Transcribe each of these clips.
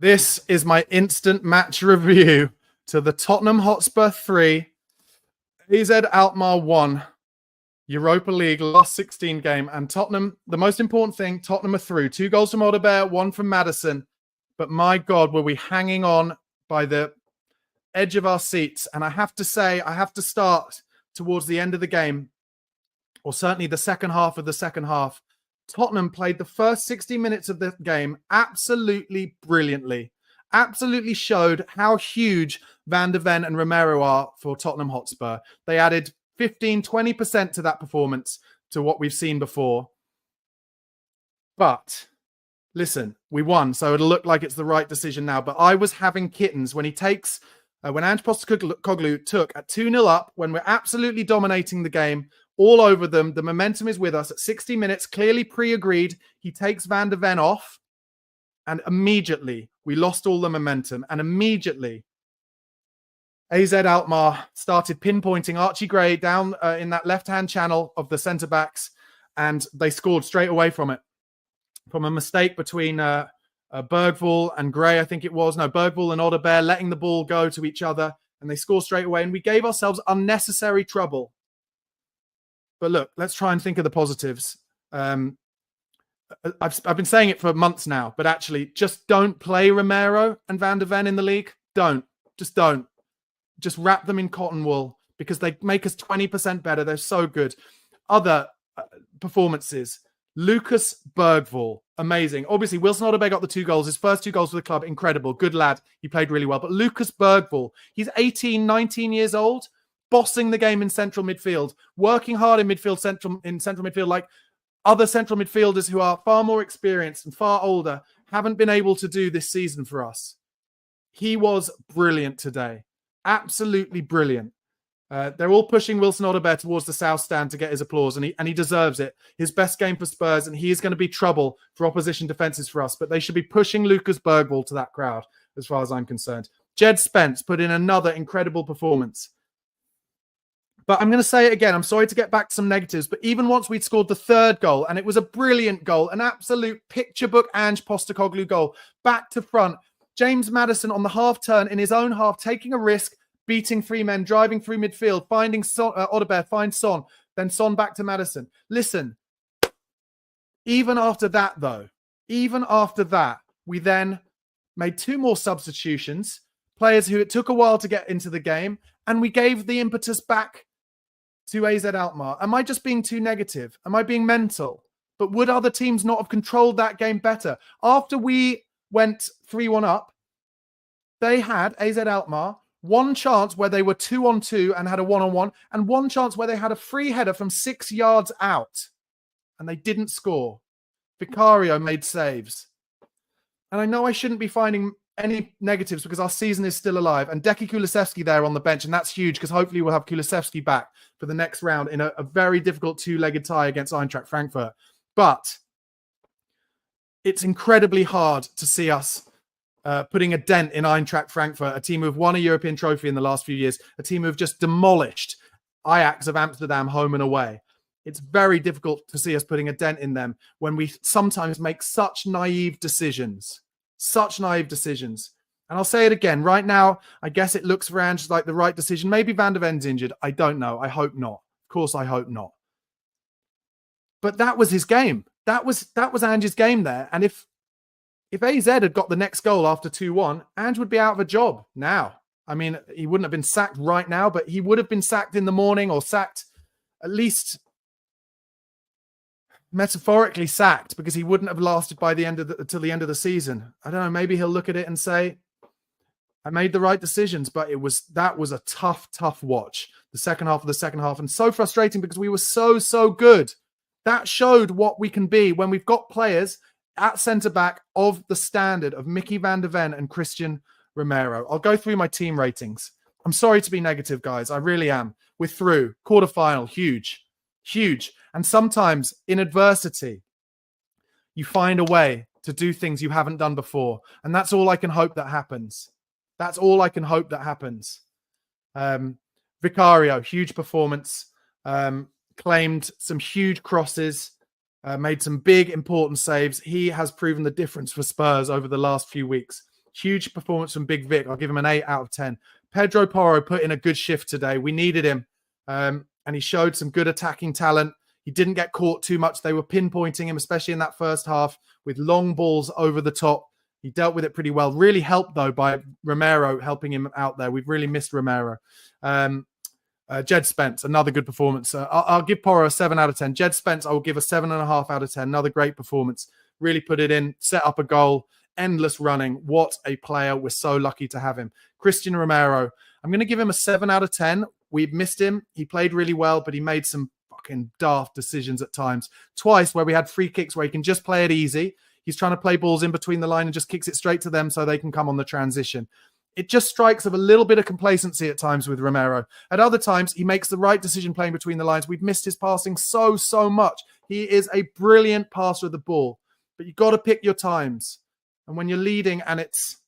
This is my instant match review to the Tottenham Hotspur 3, AZ Alkmaar 1, Europa League last 16 game. And Tottenham, the most important thing, Tottenham are through. 2 goals from Odegaard, 1 from Maddison. But my God, were we hanging on by the edge of our seats. And I have to say, I have to start towards the end of the game, or certainly the second half of the second half. Tottenham played the first 60 minutes of the game absolutely brilliantly. Absolutely showed how huge Van de Ven and Romero are for Tottenham Hotspur. They added 15, 20% to that performance to what we've seen before. But listen, we won, so it'll look like it's the right decision now. But I was having kittens when he takes, when Ange Postecoglou took at 2-0 up, when we're absolutely dominating the game, all over them. The momentum is with us at 60 minutes, clearly pre-agreed. He takes Van de Ven off, and immediately we lost all the momentum. And immediately AZ Alkmaar started pinpointing Archie Gray down in that left-hand channel of the centre-backs, and they scored straight away from it. From a mistake between BERGVALL and Gray, I think it was. No, BERGVALL and Odegaard letting the ball go to each other, and they scored straight away. And we gave ourselves unnecessary trouble. But look, let's try and think of the positives. I've been saying it for months now, but actually just don't play Romero and Van de Ven in the league. Don't. Just don't. Just wrap them in cotton wool because they make us 20% better. They're so good. Other performances. Lucas BERGVALL, amazing. Obviously, Wilson Odegaard got the 2 goals. His first 2 goals for the club, incredible. Good lad. He played really well. But Lucas BERGVALL, he's 18, 19 years old. Bossing the game in central midfield, working hard in central midfield, like other central midfielders who are far more experienced and far older haven't been able to do this season for us. He was brilliant today. Absolutely brilliant. They're all pushing Wilson Odegaard towards the south stand to get his applause, and he deserves it. His best game for Spurs, and he is going to be trouble for opposition defences for us, but they should be pushing Lucas BERGVALL to that crowd, as far as I'm concerned. Jed Spence put in another incredible performance. But I'm going to say it again. I'm sorry to get back to some negatives, but even once we'd scored the 3rd goal, and it was a brilliant goal, an absolute picture book Ange Postecoglou goal, back to front, James Maddison on the half turn in his own half, taking a risk, beating 3 men, driving through midfield, finding Odegaard, finds Son, then Son back to Maddison. Listen, even after that, though, we then made 2 more substitutions, players who it took a while to get into the game, and we gave the impetus back to AZ Alkmaar. Am I just being too negative? Am I being mental? But would other teams not have controlled that game better? After we went 3-1 up, they had, AZ Alkmaar, 1 chance where they were 2-on-2 and had a 1-on-1, and 1 chance where they had a free header from 6 yards out, and they didn't score. Vicario made saves. And I know I shouldn't be finding any negatives because our season is still alive, and Decky Kulusevski there on the bench, and that's huge because hopefully we'll have Kulusevski back for the next round in a very difficult 2-legged tie against Eintracht Frankfurt. But it's incredibly hard to see us putting a dent in Eintracht Frankfurt, a team who've won a European trophy in the last few years, a team who've just demolished Ajax of Amsterdam home and away. It's very difficult to see us putting a dent in them when we sometimes make such naive decisions. And I'll say it again. Right now, I guess it looks for Ange like the right decision. Maybe Van de Ven's injured. I don't know. I hope not. Of course, I hope not. But that was his game. That was Ange's game there. And if AZ had got the next goal after 2-1, Ange would be out of a job now. I mean, he wouldn't have been sacked right now, but he would have been sacked in the morning, or sacked, at least metaphorically sacked, because he wouldn't have lasted by the end of till the end of the season. I don't know. Maybe he'll look at it and say, I made the right decisions, but that was a tough watch. The second half of the second half, and so frustrating because we were so good. That showed what we can be when we've got players at centre-back of the standard of Mickey Van de Ven and Christian Romero. I'll go through my team ratings. I'm sorry to be negative, guys. I really am. We're through. Quarterfinal, huge. And sometimes in adversity, you find a way to do things you haven't done before. And that's all I can hope that happens. Vicario, huge performance. Claimed some huge crosses. Made some big, important saves. He has proven the difference for Spurs over the last few weeks. Huge performance from Big Vic. I'll give him an 8 out of 10. Pedro Porro put in a good shift today. We needed him. And he showed some good attacking talent. He didn't get caught too much. They were pinpointing him, especially in that first half, with long balls over the top. He dealt with it pretty well. Really helped, though, by Romero helping him out there. We've really missed Romero. Jed Spence, another good performance. I'll give Porro a 7 out of 10. Jed Spence, I will give a 7.5 out of 10. Another great performance. Really put it in, set up a goal, endless running. What a player. We're so lucky to have him. Christian Romero, I'm going to give him a 7 out of 10. We've missed him. He played really well, but he made some fucking daft decisions at times. Twice where we had free kicks where he can just play it easy. He's trying to play balls in between the line and just kicks it straight to them so they can come on the transition. It just strikes of a little bit of complacency at times with Romero. At other times, he makes the right decision playing between the lines. We've missed his passing so much. He is a brilliant passer of the ball, but you've got to pick your times. And when you're leading and it's,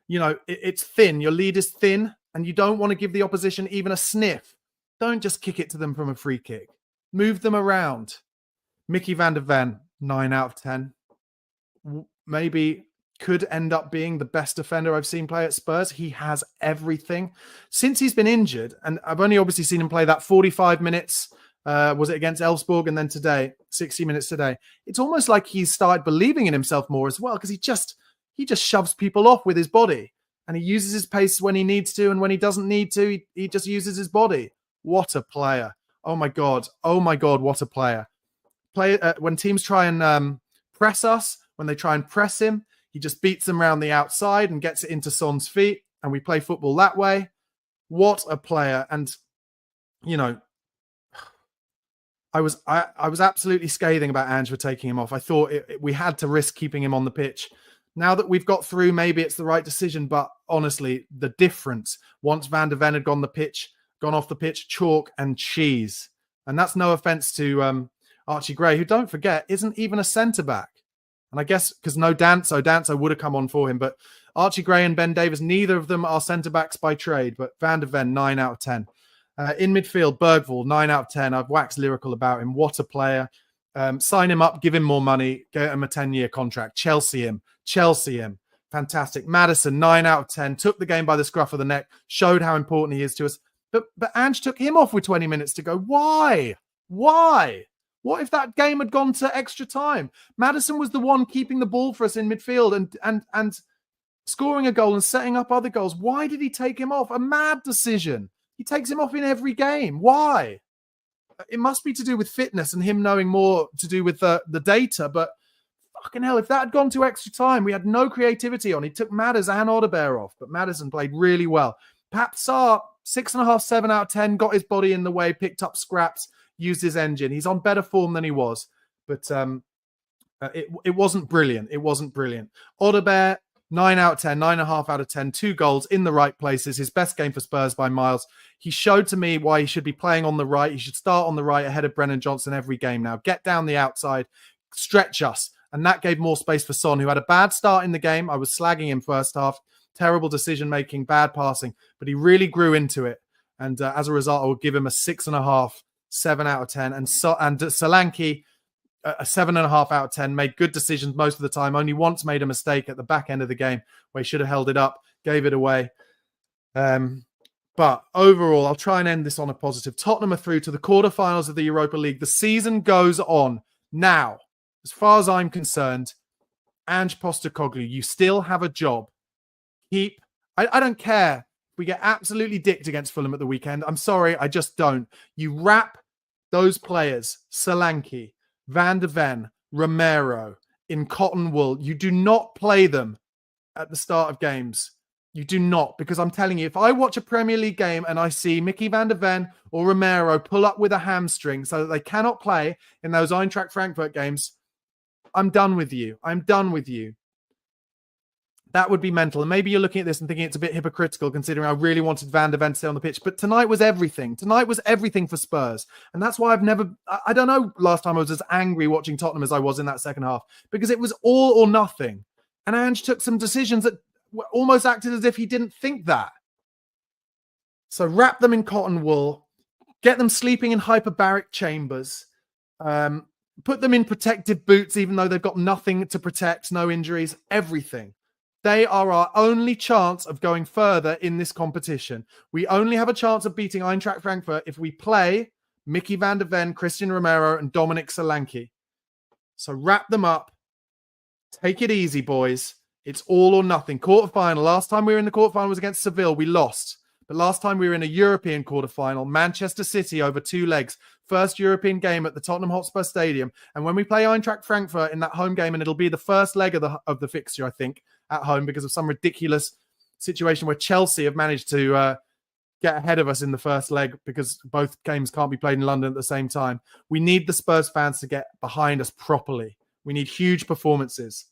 it's thin, your lead is thin and you don't want to give the opposition even a sniff, don't just kick it to them from a free kick. Move them around. Mickey van der Ven, 9 out of 10. Maybe could end up being the best defender I've seen play at Spurs. He has everything. Since he's been injured, and I've only obviously seen him play that 45 minutes, was it against Elfsborg, and then today, 60 minutes today. It's almost like he's started believing in himself more as well, because he just shoves people off with his body, and he uses his pace when he needs to, and when he doesn't need to, he just uses his body. What a player. Oh my God, what a player. When teams try and press us, when they try and press him, he just beats them around the outside and gets it into Son's feet, and we play football that way. What a player. And, I was absolutely scathing about Ange for taking him off. I thought we had to risk keeping him on the pitch. Now that we've got through, maybe it's the right decision, but honestly, the difference, once Van der Ven had gone off the pitch, chalk and cheese. And that's no offense to Archie Gray, who, don't forget, isn't even a centre-back. And I guess because no Danso would have come on for him. But Archie Gray and Ben Davies, neither of them are centre-backs by trade. But Van der Ven, 9 out of 10. In midfield, BERGVALL, 9 out of 10. I've waxed lyrical about him. What a player. Sign him up, give him more money, get him a 10-year contract. Chelsea him. Fantastic. Maddison, 9 out of 10. Took the game by the scruff of the neck. Showed how important he is to us. But Ange took him off with 20 minutes to go. Why? What if that game had gone to extra time? Maddison was the one keeping the ball for us in midfield and scoring a goal and setting up other goals. Why did he take him off? A mad decision. He takes him off in every game. Why? It must be to do with fitness and him knowing more to do with the data. But fucking hell, if that had gone to extra time, we had no creativity on. He took Madders and Odebear off, but Maddison played really well. Pap Sarr, 6.5, 7 out of 10, got his body in the way, picked up scraps, used his engine. He's on better form than he was, but it wasn't brilliant. Odebear, 9 out of 10, 9.5 out of 10, 2 goals in the right places. His best game for Spurs by miles. He showed to me why he should be playing on the right. He should start on the right ahead of Brennan Johnson every game now. Get down the outside, stretch us. And that gave more space for Son, who had a bad start in the game. I was slagging him first half. Terrible decision-making, bad passing. But he really grew into it. And as a result, I would give him a 6.5, 7 out of 10. And Solanke, a 7.5 out of 10, made good decisions most of the time. Only once made a mistake at the back end of the game where he should have held it up, gave it away. But overall, I'll try and end this on a positive. Tottenham are through to the quarterfinals of the Europa League. The season goes on. Now, as far as I'm concerned, Ange Postecoglou, you still have a job. I don't care if we get absolutely dicked against Fulham at the weekend. I'm sorry, I just don't. You wrap those players, Solanke, Van der Ven, Romero, in cotton wool. You do not play them at the start of games. You do not, because I'm telling you, if I watch a Premier League game and I see Mickey van der Ven or Romero pull up with a hamstring so that they cannot play in those Eintracht Frankfurt games, I'm done with you. I'm done with you. That would be mental. And maybe you're looking at this and thinking it's a bit hypocritical considering I really wanted Van der Ven to stay on the pitch. But tonight was everything. Tonight was everything for Spurs. And that's why I don't know last time I was as angry watching Tottenham as I was in that second half. Because it was all or nothing. And Ange took some decisions that almost acted as if he didn't think that. So wrap them in cotton wool. Get them sleeping in hyperbaric chambers. Put them in protective boots even though they've got nothing to protect. No injuries. Everything. They are our only chance of going further in this competition. We only have a chance of beating Eintracht Frankfurt if we play Mickey van der Ven, Christian Romero, and Dominic Solanke. So wrap them up. Take it easy, boys. It's all or nothing. Quarterfinal. Last time we were in the quarterfinal was against Seville. We lost. But last time we were in a European quarterfinal, Manchester City over 2 legs. First European game at the Tottenham Hotspur Stadium. And when we play Eintracht Frankfurt in that home game, and it'll be the first leg of the fixture, I think, at home, because of some ridiculous situation where Chelsea have managed to get ahead of us in the first leg because both games can't be played in London at the same time. We need the Spurs fans to get behind us properly. We need huge performances.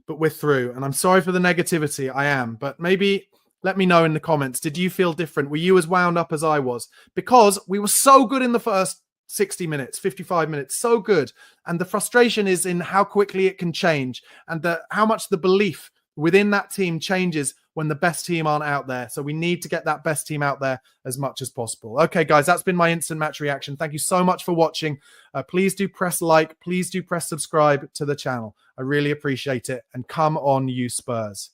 But we're through. And I'm sorry for the negativity. I am. But maybe let me know in the comments. Did you feel different? Were you as wound up as I was? Because we were so good in the first 60 minutes, 55 minutes. So good. And the frustration is in how quickly it can change and how much the belief within that team changes when the best team aren't out there. So we need to get that best team out there as much as possible. Okay, guys, that's been my instant match reaction. Thank you so much for watching. Please do press like. Please do press subscribe to the channel. I really appreciate it. And come on, you Spurs.